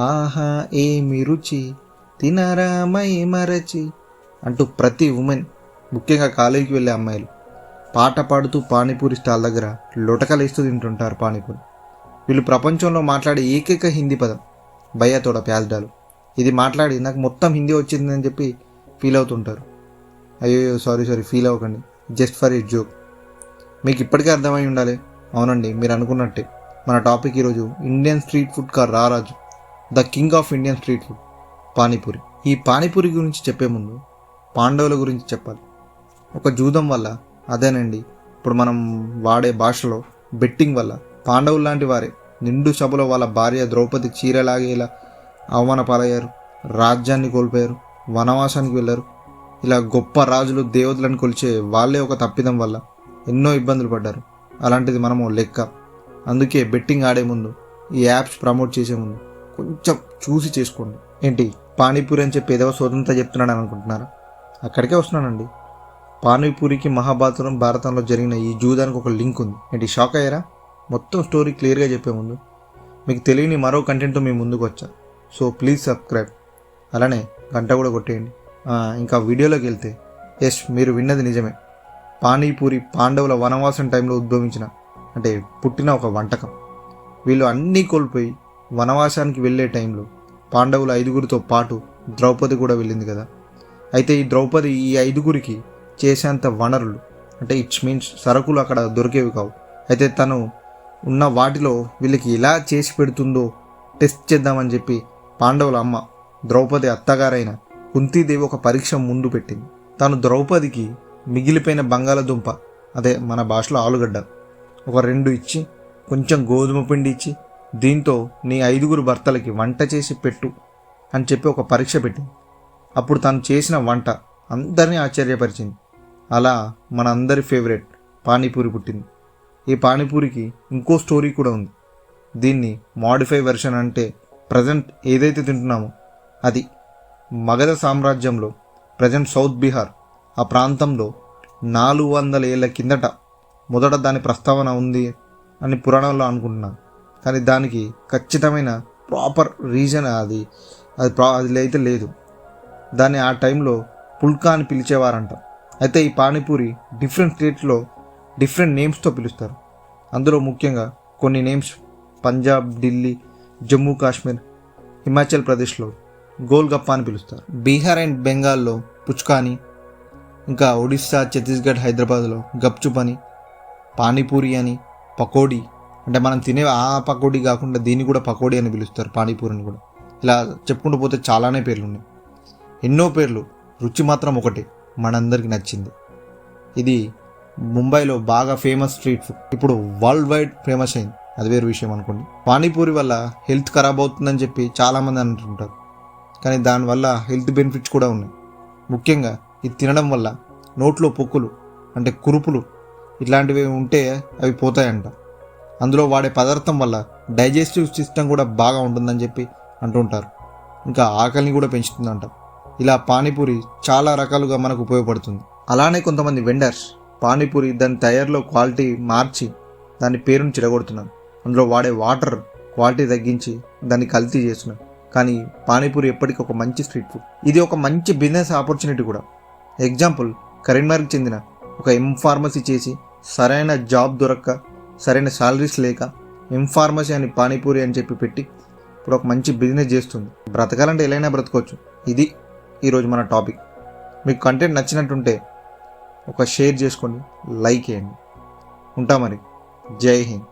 ఆహా ఏమి రుచి తినరా మై మరచి అంటూ ప్రతి ఉమెన్, ముఖ్యంగా కాలేజీకి వెళ్ళే అమ్మాయిలు పాట పాడుతూ పానీపూరి స్టాల్ దగ్గర లొటకలేస్తూ తింటుంటారు పానీపూరి. వీళ్ళు ప్రపంచంలో మాట్లాడే ఏకైక హిందీ పదం భయ్యా తోడ ప్యాజ్ డాలు. ఇది మాట్లాడి నాకు మొత్తం హిందీ వచ్చిందని చెప్పి ఫీల్ అవుతుంటారు. అయ్యో సారీ ఫీల్ అవ్వకండి, జస్ట్ ఫర్ ఏ జోక్. మీకు ఇప్పటికే అర్థమై ఉండాలి. అవునండి, మీరు అనుకున్నట్టే మన టాపిక్ ఈరోజు ఇండియన్ స్ట్రీట్ ఫుడ్ కార్ రారాజు, the king of Indian street food, panipuri. ఈ పానీపూరి గురించి చెప్పే ముందు పాండవుల గురించి చెప్పాలి. ఒక జూదం వల్ల, అదేనండి ఇప్పుడు మనం వాడే భాషలో బెట్టింగ్ వల్ల, పాండవులు లాంటి వారే నిండు సభలో వాళ్ళ భార్య ద్రౌపది చీరలాగేలా అవమాన పాలయ్యారు, రాజ్యాన్ని కోల్పోయారు, వనవాసానికి వెళ్ళారు. ఇలా గొప్ప రాజులు దేవతలను కొలిచే వాళ్ళే ఒక తప్పిదం వల్ల ఎన్నో ఇబ్బందులు పడ్డారు. అలాంటిది మనము లెక్క. అందుకే బెట్టింగ్ ఆడే ముందు, ఈ యాప్స్ ప్రమోట్ చేసే ముందు కొంచెం చూసి చేసుకోండి. ఏంటి పానీపూరి అని చెప్పి ఏదో స్వతంత్ర చెప్తున్నాడు అనుకుంటున్నారా? అక్కడికే వస్తున్నానండి. పానీపూరికి భారతంలో జరిగిన ఈ జూదానికి ఒక లింక్ ఉంది. ఏంటి షాక్ అయ్యారా? మొత్తం స్టోరీ క్లియర్గా చెప్పే ముందు మీకు తెలియని మరో కంటెంట్తో మీ ముందుకు వచ్చా. సో ప్లీజ్ సబ్స్క్రైబ్, అలానే గంట కూడా కొట్టేయండి. ఇంకా వీడియోలోకి వెళ్తే, ఎస్, మీరు విన్నది నిజమే. పానీపూరి పాండవుల వనవాసం టైంలో ఉద్భవించిన, అంటే పుట్టిన ఒక వంటకం. వీళ్ళు అన్నీ కోల్పోయి వనవాసానికి వెళ్ళే టైంలో పాండవుల 5గురితో పాటు ద్రౌపది కూడా వెళ్ళింది కదా. అయితే ఈ ద్రౌపది ఈ 5గురికి చేసేంత వనరులు, అంటే ఇట్స్ మీన్స్ సరుకులు అక్కడ దొరికేవి కావు. అయితే తను ఉన్న వాటిలో వీళ్ళకి ఎలా చేసి పెడుతుందో టెస్ట్ చేద్దామని చెప్పి పాండవుల అమ్మ ద్రౌపది అత్తగారైన కుంతీదేవి ఒక పరీక్ష ముందు పెట్టింది. తను ద్రౌపదికి మిగిలిపోయిన బంగాళదుంప, అదే మన భాషలో ఆలుగడ్డ, ఒక 2 ఇచ్చి, కొంచెం గోధుమ పిండి ఇచ్చి, దీంతో నీ 5గురు భర్తలకి వంట చేసి పెట్టు అని చెప్పి ఒక పరీక్ష పెట్టింది. అప్పుడు తను చేసిన వంట అందరినీ ఆశ్చర్యపరిచింది. అలా మన అందరి ఫేవరెట్ పానీపూరి పుట్టింది. ఈ పానీపూరికి ఇంకో స్టోరీ కూడా ఉంది. దీన్ని మాడిఫై వెర్షన్, అంటే ప్రజెంట్ ఏదైతే తింటున్నామో అది మగధ సామ్రాజ్యంలో, ప్రజెంట్ సౌత్ బీహార్ ఆ ప్రాంతంలో 400 ఏళ్ల కిందట మొదట దాని ప్రస్తావన ఉంది అని పురాణంలో అనుకుంటున్నాను. కానీ దానికి ఖచ్చితమైన ప్రాపర్ రీజన్ అది అయితే లేదు. దాన్ని ఆ టైంలో పుల్కా అని పిలిచేవారంట. అయితే ఈ పానీపూరి డిఫరెంట్ స్టేట్స్లో డిఫరెంట్ నేమ్స్తో పిలుస్తారు. అందులో ముఖ్యంగా కొన్ని నేమ్స్ పంజాబ్, ఢిల్లీ, జమ్మూ కాశ్మీర్, హిమాచల్ ప్రదేశ్లో గోల్గప్ప అని పిలుస్తారు. బీహార్ అండ్ బెంగాల్లో పుచ్కాని, ఇంకా ఒడిస్సా, ఛత్తీస్గఢ్, హైదరాబాద్లో గప్చుప్ అని, పానీపూరి అని, పకోడీ, అంటే మనం తినే ఆ పకోడీ కాకుండా దీన్ని కూడా పకోడీ అని పిలుస్తారు, పానీపూరిని కూడా. ఇలా చెప్పుకుంటూ పోతే చాలానే పేర్లు ఉన్నాయి, ఎన్నో పేర్లు. రుచి మాత్రం ఒకటే, మనందరికీ నచ్చింది. ఇది ముంబైలో బాగా ఫేమస్ స్ట్రీట్ ఫుడ్. ఇప్పుడు వరల్డ్ వైడ్ ఫేమస్ అయింది, అది వేరు విషయం అనుకోండి. పానీపూరి వల్ల హెల్త్ ఖరాబ్ అవుతుందని చెప్పి చాలామంది అంటుంటారు, కానీ దానివల్ల హెల్త్ బెనిఫిట్స్ కూడా ఉన్నాయి. ముఖ్యంగా ఇది తినడం వల్ల నోట్లో పొక్కులు, అంటే కురుపులు ఇట్లాంటివి ఉంటే అవి పోతాయంట. అందులో వాడే పదార్థం వల్ల డైజెస్టివ్ సిస్టమ్ కూడా బాగా ఉంటుందని చెప్పి అంటుంటారు. ఇంకా ఆకలిని కూడా పెంచుతుందంట. ఇలా పానీపూరి చాలా రకాలుగా మనకు ఉపయోగపడుతుంది. అలానే కొంతమంది వెండర్స్ పానీపూరి దాని తయారీలో క్వాలిటీ మార్చి దాని పేరును చెడగొడుతున్నారు. అందులో వాడే వాటర్ క్వాలిటీ తగ్గించి దాన్ని కల్తీ చేస్తున్నారు. కానీ పానీపూరి ఎప్పటికీ ఒక మంచి స్ట్రీట్ ఫుడ్. ఇది ఒక మంచి బిజినెస్ ఆపర్చునిటీ కూడా. ఎగ్జాంపుల్, కరీంనగర్కి చెందిన ఒక ఫార్మసీ చేసి సరైన జాబ్ దొరక్క, సరైన సాలరీస్ లేక ఫార్మసీ అని పానీపూరి అని చెప్పి పెట్టి ఇప్పుడు ఒక మంచి బిజినెస్ చేస్తుంది. బ్రతకాలంటే ఎలా బ్రతకవచ్చు. ఇది ఈరోజు మన టాపిక్. మీకు కంటెంట్ నచ్చినట్టుంటే ఒక షేర్ చేసుకోండి, లైక్ చేయండి. ఉంటా మరి. జై హింద్.